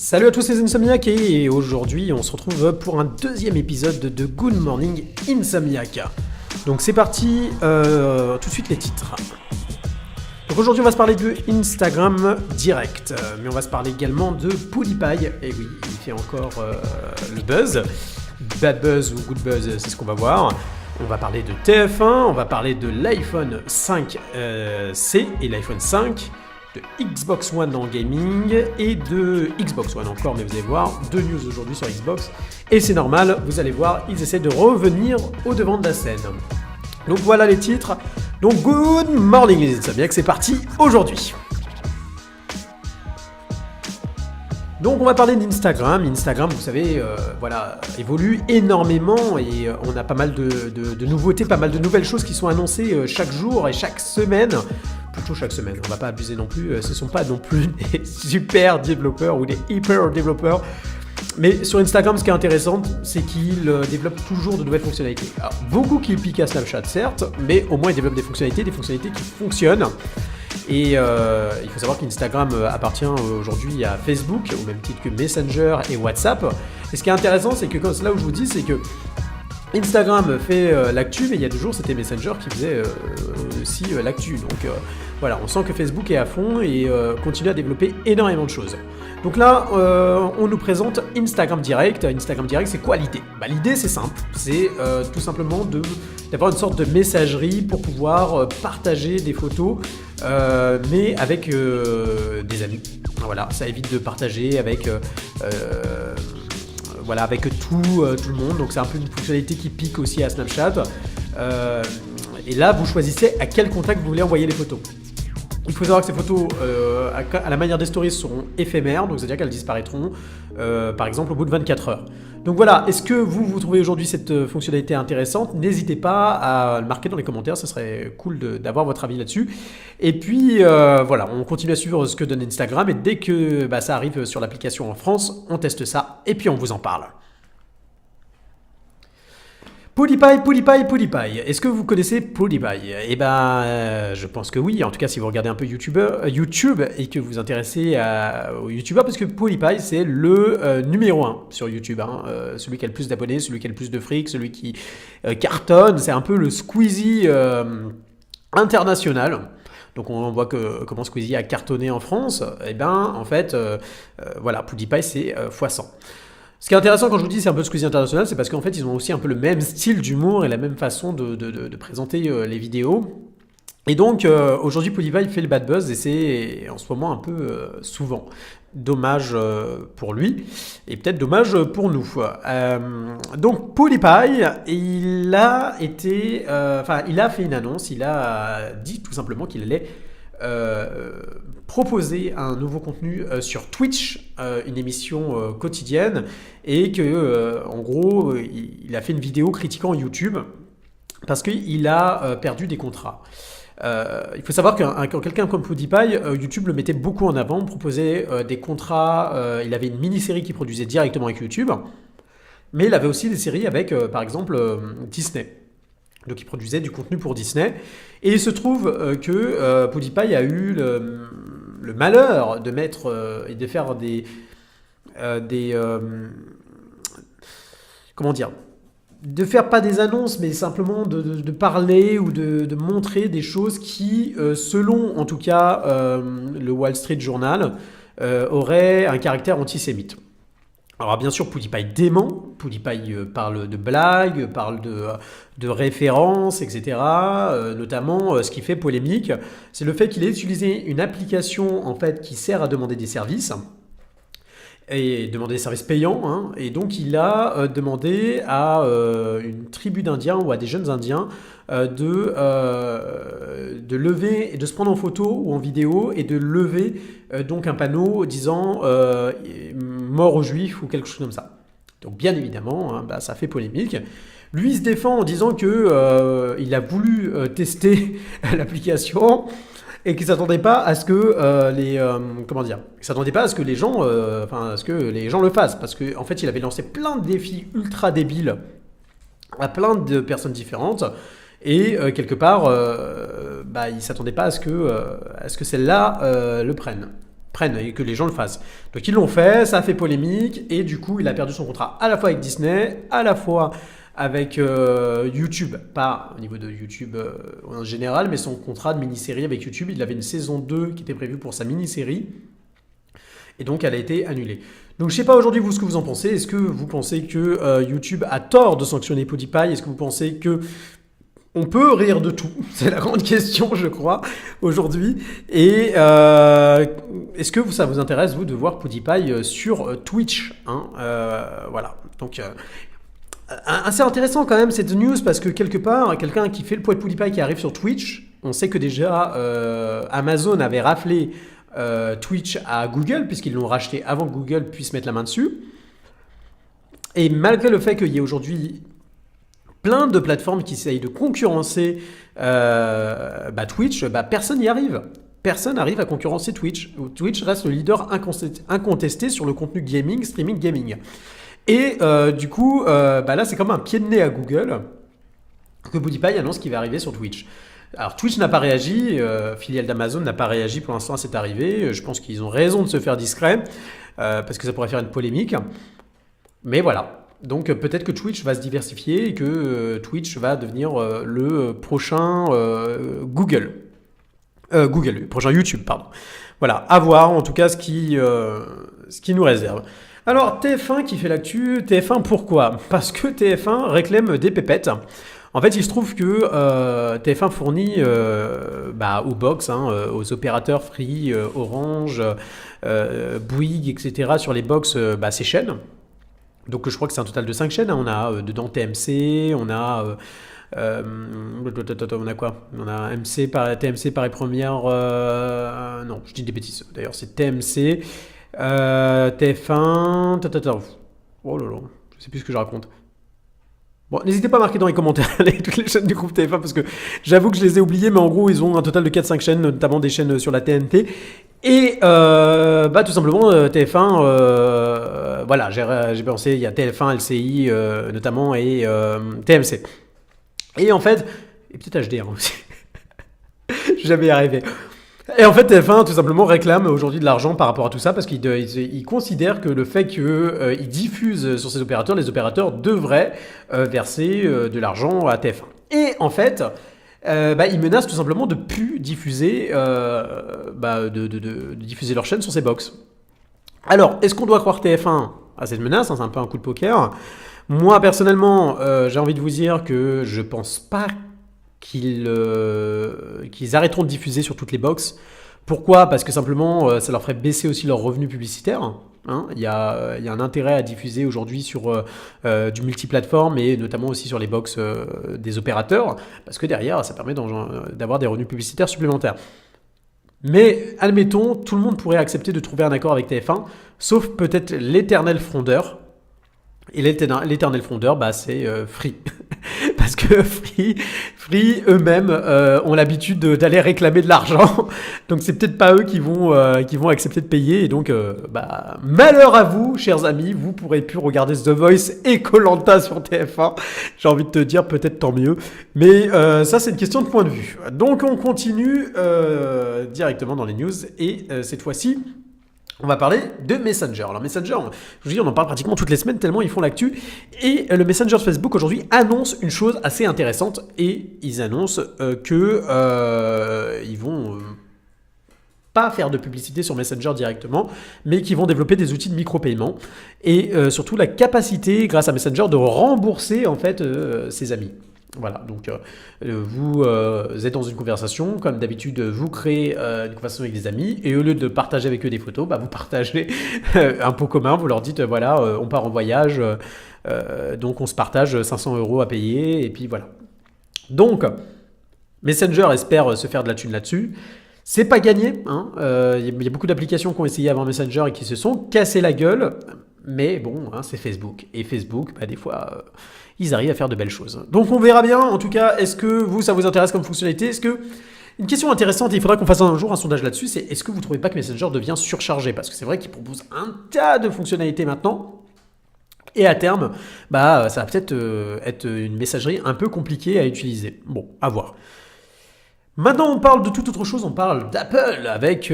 Salut à tous, c'est Insomniac et aujourd'hui on se retrouve pour un deuxième épisode de Good Morning Insomniac. Donc c'est parti, tout de suite les titres. Donc aujourd'hui on va se parler de Instagram Direct, mais on va se parler également de PewDiePie, et oui, il fait encore le buzz, bad buzz ou good buzz, c'est ce qu'on va voir. On va parler de TF1, on va parler de l'iPhone 5C et l'iPhone 5, de Xbox One en gaming et de Xbox One encore, mais vous allez voir, deux news aujourd'hui sur Xbox. Et c'est normal, vous allez voir, ils essaient de revenir au devant de la scène. Donc voilà les titres. Donc good morning les Insomniacs, c'est parti aujourd'hui. Donc on va parler d'Instagram. Instagram, vous savez, évolue énormément et on a pas mal de nouveautés, pas mal de nouvelles choses qui sont annoncées chaque jour et chaque semaine. Plutôt chaque semaine, on va pas abuser non plus, ce sont pas non plus des super développeurs ou des hyper développeurs. Mais sur Instagram, ce qui est intéressant, c'est qu'ils développent toujours de nouvelles fonctionnalités. Alors, beaucoup qui piquent à Snapchat, certes, mais au moins ils développent des fonctionnalités qui fonctionnent. Et il faut savoir qu'Instagram appartient aujourd'hui à Facebook, au même titre que Messenger et WhatsApp. Et ce qui est intéressant, c'est que là où je vous dis, c'est que Instagram fait l'actu, mais il y a 2 jours, c'était Messenger qui faisait aussi l'actu. Donc voilà, on sent que Facebook est à fond et continue à développer énormément de choses. Donc là, on nous présente Instagram Direct. Instagram Direct, c'est quoi l'idée ? L'idée, c'est simple. C'est tout simplement d'avoir une sorte de messagerie pour pouvoir partager des photos, mais avec des amis. Voilà, ça évite de partager avec tout le monde. Donc c'est un peu une fonctionnalité qui pique aussi à Snapchat. Et là, vous choisissez à quel contact vous voulez envoyer les photos. Il faut savoir que ces photos, à la manière des stories, seront éphémères, donc c'est-à-dire qu'elles disparaîtront, par exemple, au bout de 24 heures. Donc voilà, est-ce que vous trouvez aujourd'hui cette fonctionnalité intéressante ? N'hésitez pas à le marquer dans les commentaires, ce serait cool d'avoir votre avis là-dessus. Et puis voilà, on continue à suivre ce que donne Instagram, et dès que ça arrive sur l'application en France, on teste ça, et puis on vous en parle. PewDiePie. Est-ce que vous connaissez PewDiePie ? Je pense que oui. En tout cas, si vous regardez un peu YouTube et que vous vous intéressez aux YouTubeurs, parce que PewDiePie, c'est le numéro 1 sur YouTube. Celui qui a le plus d'abonnés, celui qui a le plus de fric, celui qui cartonne. C'est un peu le Squeezie international. Donc on voit comment Squeezie a cartonné en France. PewDiePie, c'est x100. Ce qui est intéressant quand je vous dis c'est un peu Squeezie international, c'est parce qu'en fait ils ont aussi un peu le même style d'humour et la même façon de présenter les vidéos. Et donc aujourd'hui PewDiePie fait le bad buzz et c'est en ce moment un peu souvent. Dommage pour lui et peut-être dommage pour nous. Donc PewDiePie, il a fait une annonce, il a dit tout simplement qu'il allait proposer un nouveau contenu sur Twitch, une émission quotidienne, et que en gros il a fait une vidéo critiquant YouTube parce qu'il a perdu des contrats. Il faut savoir que quelqu'un comme PewDiePie, YouTube le mettait beaucoup en avant, proposait des contrats, il avait une mini-série qu'il produisait directement avec YouTube, mais il avait aussi des séries avec par exemple Disney. Donc il produisait du contenu pour Disney. Et il se trouve que PewDiePie a eu le malheur de mettre et de faire de faire pas des annonces, mais simplement de parler ou de montrer des choses qui, selon en tout cas le Wall Street Journal, auraient un caractère antisémite. Alors bien sûr, PewDiePie dément, PewDiePie parle de blagues, parle de références, etc. Notamment, ce qui fait polémique, c'est le fait qu'il ait utilisé une application en fait, qui sert à demander des services, et demander des services payants, et donc il a demandé à une tribu d'Indiens ou à des jeunes Indiens de lever, de se prendre en photo ou en vidéo et de lever donc un panneau disant mort aux juifs ou quelque chose comme ça. Donc bien évidemment, ça fait polémique. Lui il se défend en disant que il a voulu tester l'application et qu'il s'attendait pas à ce que il s'attendait pas à ce que les gens le fassent, parce que en fait il avait lancé plein de défis ultra débiles à plein de personnes différentes. Et quelque part, il ne s'attendait pas à ce que celle-là le prenne. prennent et que les gens le fassent. Donc ils l'ont fait, ça a fait polémique et du coup il a perdu son contrat à la fois avec Disney, à la fois avec YouTube, pas au niveau de YouTube en général, mais son contrat de mini-série avec YouTube, il avait une saison 2 qui était prévue pour sa mini-série et donc elle a été annulée. Donc je sais pas aujourd'hui vous ce que vous en pensez. Est-ce que vous pensez que YouTube a tort de sanctionner PewDiePie? Est-ce que vous pensez que on peut rire de tout? C'est la grande question, je crois, aujourd'hui. Et est-ce que ça vous intéresse, vous, de voir PewDiePie sur Twitch, hein? Voilà. Donc, assez intéressant quand même cette news parce que quelque part, quelqu'un qui fait le poids de PewDiePie qui arrive sur Twitch, on sait que déjà Amazon avait raflé Twitch à Google puisqu'ils l'ont racheté avant que Google puisse mettre la main dessus. Et malgré le fait qu'il y ait aujourd'hui plein de plateformes qui essayent de concurrencer Twitch, personne n'y arrive. Personne n'arrive à concurrencer Twitch. Twitch reste le leader incontesté sur le contenu gaming, streaming gaming. Et du coup, là, c'est comme un pied de nez à Google que PewDiePie annonce qu'il va arriver sur Twitch. Alors Twitch n'a pas réagi, filiale d'Amazon n'a pas réagi pour l'instant à cette arrivée. Je pense qu'ils ont raison de se faire discret parce que ça pourrait faire une polémique. Mais voilà. Donc peut-être que Twitch va se diversifier et que Twitch va devenir le prochain Google. Le prochain YouTube, pardon. Voilà, à voir en tout cas ce qui nous réserve. Alors TF1 qui fait l'actu, TF1 pourquoi? Parce que TF1 réclame des pépettes. En fait, il se trouve que TF1 fournit aux box, aux opérateurs Free, Orange, Bouygues, etc. sur les box ces chaînes. Donc je crois que c'est un total de 5 chaînes. On a dedans TMC, on a quoi? On a TMC Paris Première. Non, je dis des bêtises. D'ailleurs, c'est TMC, TF1. Oh là là, je sais plus ce que je raconte. Bon, n'hésitez pas à marquer dans les commentaires toutes les chaînes du groupe TF1 parce que j'avoue que je les ai oubliées, mais en gros, ils ont un total de 4-5 chaînes, notamment des chaînes sur la TNT. Et tout simplement, TF1, j'ai pensé, il y a TF1, LCI notamment, et TMC. Et en fait, et peut-être HDR aussi, je vais jamais y arriver. Et en fait, TF1 tout simplement réclame aujourd'hui de l'argent par rapport à tout ça parce qu'il considère que le fait qu'ils diffusent sur ces opérateurs, les opérateurs devraient verser de l'argent à TF1. Et en fait, ils menacent tout simplement de plus diffuser, de diffuser leur chaîne sur ces box. Alors, est-ce qu'on doit croire TF1 à cette menace? C'est un peu un coup de poker. Moi, personnellement, j'ai envie de vous dire que je pense pas qu'ils arrêteront de diffuser sur toutes les box. Pourquoi? Parce que simplement, ça leur ferait baisser aussi leurs revenus publicitaires. Il y a un intérêt à diffuser aujourd'hui sur du multiplateforme et notamment aussi sur les box des opérateurs, parce que derrière, ça permet d'avoir des revenus publicitaires supplémentaires. Mais admettons, tout le monde pourrait accepter de trouver un accord avec TF1, sauf peut-être l'éternel frondeur. Et l'éternel frondeur, c'est Free. Parce que Free eux-mêmes ont l'habitude d'aller réclamer de l'argent. Donc c'est peut-être pas eux qui vont accepter de payer. Et donc, malheur à vous, chers amis, vous pourrez plus regarder The Voice et Koh-Lanta sur TF1. J'ai envie de te dire peut-être tant mieux. Mais ça, c'est une question de point de vue. Donc on continue directement dans les news. Et cette fois-ci, on va parler de Messenger. Alors Messenger, je vous dis, on en parle pratiquement toutes les semaines tellement ils font l'actu. Et le Messenger de Facebook aujourd'hui annonce une chose assez intéressante. Et ils annoncent qu'ils vont pas faire de publicité sur Messenger directement, mais qu'ils vont développer des outils de micro-paiement. Et surtout la capacité, grâce à Messenger, de rembourser en fait ses amis. Voilà, donc vous êtes dans une conversation, comme d'habitude vous créez une conversation avec des amis et au lieu de partager avec eux des photos, vous partagez un pot commun, vous leur dites on part en voyage, donc on se partage 500 € à payer et puis voilà. Donc Messenger espère se faire de la thune là-dessus. C'est pas gagné, y a beaucoup d'applications qui ont essayé avant Messenger et qui se sont cassées la gueule, mais bon, c'est Facebook. Et Facebook, des fois, ils arrivent à faire de belles choses. Donc on verra bien, en tout cas, est-ce que ça vous intéresse comme fonctionnalité? Une question intéressante, et il faudra qu'on fasse un jour un sondage là-dessus, c'est est-ce que vous trouvez pas que Messenger devient surchargé? Parce que c'est vrai qu'il propose un tas de fonctionnalités maintenant, et à terme, ça va peut-être être une messagerie un peu compliquée à utiliser. Bon, à voir. Maintenant, on parle de toute autre chose, on parle d'Apple avec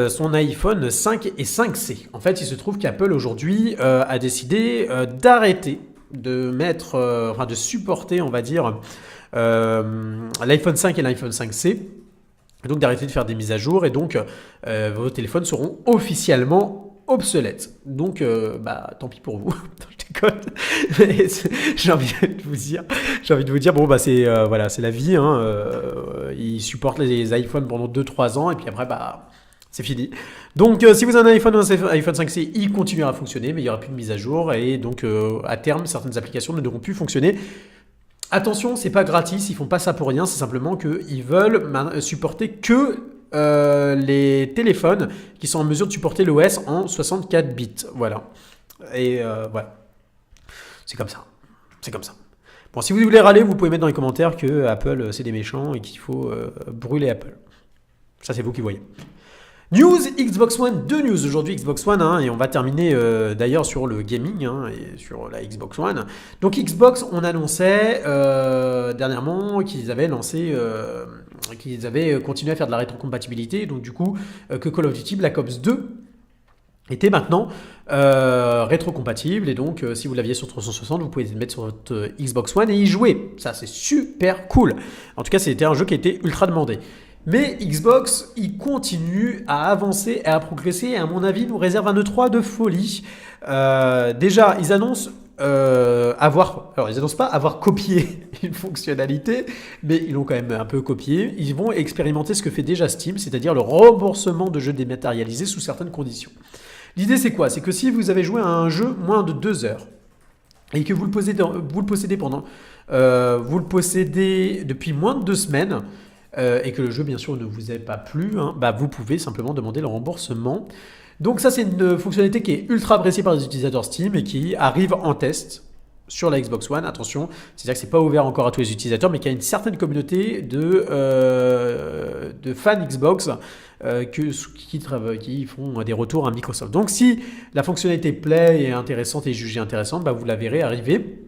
son iPhone 5 et 5C. En fait, il se trouve qu'Apple aujourd'hui a décidé d'arrêter de mettre, enfin de supporter, on va dire, l'iPhone 5 et l'iPhone 5C. Donc d'arrêter de faire des mises à jour et donc vos téléphones seront officiellement obsolètes. Donc tant pis pour vous. Je déconne. Mais j'ai envie de vous dire, bon c'est voilà, c'est la vie. Ils supportent les iPhones pendant 2-3 ans et puis après c'est fini. Donc si vous avez un iPhone 5C, il continuera à fonctionner, mais il n'y aura plus de mise à jour et donc à terme certaines applications ne devront plus fonctionner. Attention, c'est pas gratis, ils font pas ça pour rien, c'est simplement qu'ils veulent supporter que les téléphones qui sont en mesure de supporter l'OS en 64 bits. Voilà. Et voilà. C'est comme ça. C'est comme ça. Bon, si vous voulez râler, vous pouvez mettre dans les commentaires que Apple c'est des méchants et qu'il faut brûler Apple. Ça, c'est vous qui voyez. News Xbox One, 2 news aujourd'hui Xbox One, et on va terminer d'ailleurs sur le gaming et sur la Xbox One. Donc Xbox, on annonçait dernièrement qu'ils avaient lancé, qu'ils avaient continué à faire de la rétrocompatibilité, donc du coup que Call of Duty Black Ops 2 était maintenant rétrocompatible et donc si vous l'aviez sur 360 vous pouvez le mettre sur votre Xbox One et y jouer. Ça c'est super cool. En tout cas c'était un jeu qui était ultra demandé. Mais Xbox, il continue à avancer et à progresser et à mon avis nous réserve un E3 de folie. Déjà, ils annoncent ils annoncent pas avoir copié une fonctionnalité, mais ils l'ont quand même un peu copié. Ils vont expérimenter ce que fait déjà Steam, c'est-à-dire le remboursement de jeux dématérialisés sous certaines conditions. L'idée c'est quoi? C'est que si vous avez joué à un jeu moins de 2 heures et que vous le possédez depuis moins de 2 semaines, et que le jeu bien sûr ne vous ait pas plu, vous pouvez simplement demander le remboursement. Donc ça c'est une fonctionnalité qui est ultra appréciée par les utilisateurs Steam et qui arrive en test sur la Xbox One. Attention, c'est-à-dire que c'est pas ouvert encore à tous les utilisateurs, mais qu'il y a une certaine communauté de fans Xbox qui font des retours à Microsoft. Donc si la fonctionnalité plaît et est intéressante et jugée intéressante, vous la verrez arriver.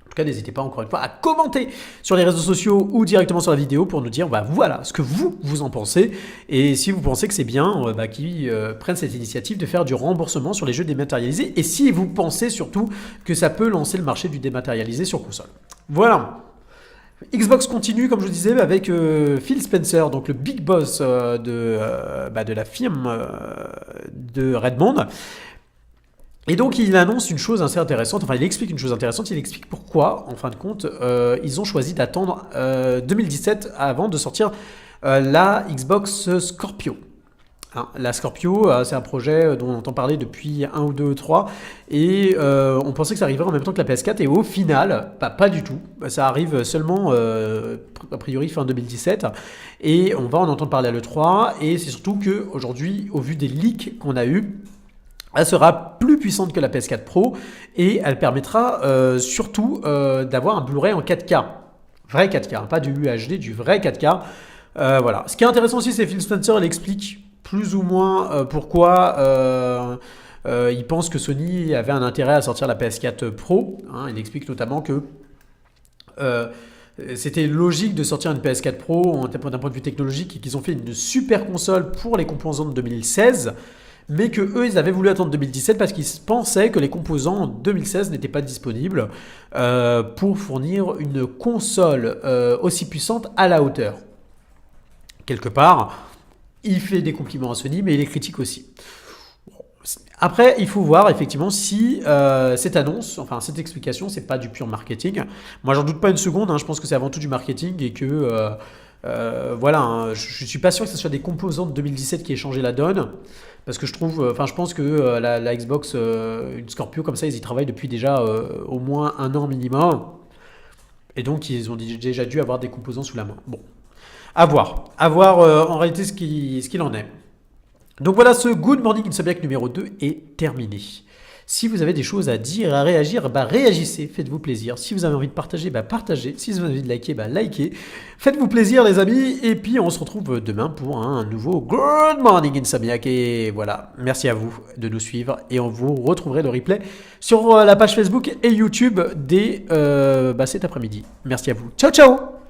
En tout cas, n'hésitez pas encore une fois à commenter sur les réseaux sociaux ou directement sur la vidéo pour nous dire voilà ce que vous en pensez. Et si vous pensez que c'est bien, qu'ils prennent cette initiative de faire du remboursement sur les jeux dématérialisés. Et si vous pensez surtout que ça peut lancer le marché du dématérialisé sur console. Voilà. Xbox continue, comme je vous disais, avec Phil Spencer, donc le big boss de la firme de Redmond. Et donc il annonce une chose assez intéressante, il explique une chose intéressante, il explique pourquoi, en fin de compte, ils ont choisi d'attendre 2017 avant de sortir la Xbox Scorpio. La Scorpio, c'est un projet dont on entend parler depuis 1 ou 2 ou 3, et on pensait que ça arriverait en même temps que la PS4, et au final, pas du tout, ça arrive seulement, a priori, fin 2017, et on va en entendre parler à l'E3, et c'est surtout qu'aujourd'hui, au vu des leaks qu'on a eus, elle sera plus puissante que la PS4 Pro et elle permettra surtout d'avoir un Blu-ray en 4K. Vrai 4K, pas du UHD, du vrai 4K. Voilà. Ce qui est intéressant aussi, c'est Phil Spencer, il explique plus ou moins pourquoi il pense que Sony avait un intérêt à sortir la PS4 Pro. Il explique notamment que c'était logique de sortir une PS4 Pro d'un point de vue technologique et qu'ils ont fait une super console pour les composants de 2016. Mais que eux, ils avaient voulu attendre 2017 parce qu'ils pensaient que les composants en 2016 n'étaient pas disponibles pour fournir une console aussi puissante à la hauteur. Quelque part, il fait des compliments à Sony, mais il les critique aussi. Après, il faut voir effectivement si cette annonce, cette explication, c'est pas du pur marketing. Moi, j'en doute pas une seconde, je pense que c'est avant tout du marketing et que... je suis pas sûr que ce soit des composants de 2017 qui aient changé la donne, parce que je pense que la Xbox, une Scorpio comme ça, ils y travaillent depuis déjà au moins 1 an minimum, et donc ils ont déjà dû avoir des composants sous la main. Bon, à voir en réalité ce qu'il en est. Donc voilà, ce Good Morning Insomniac numéro 2 est terminé. Si vous avez des choses à dire, à réagir, réagissez, faites-vous plaisir. Si vous avez envie de partager, partagez. Si vous avez envie de liker, likez. Faites-vous plaisir les amis. Et puis on se retrouve demain pour un nouveau Good Morning Insomniac. Et voilà, merci à vous de nous suivre. Et on vous retrouverez le replay sur la page Facebook et YouTube dès cet après-midi. Merci à vous. Ciao, ciao.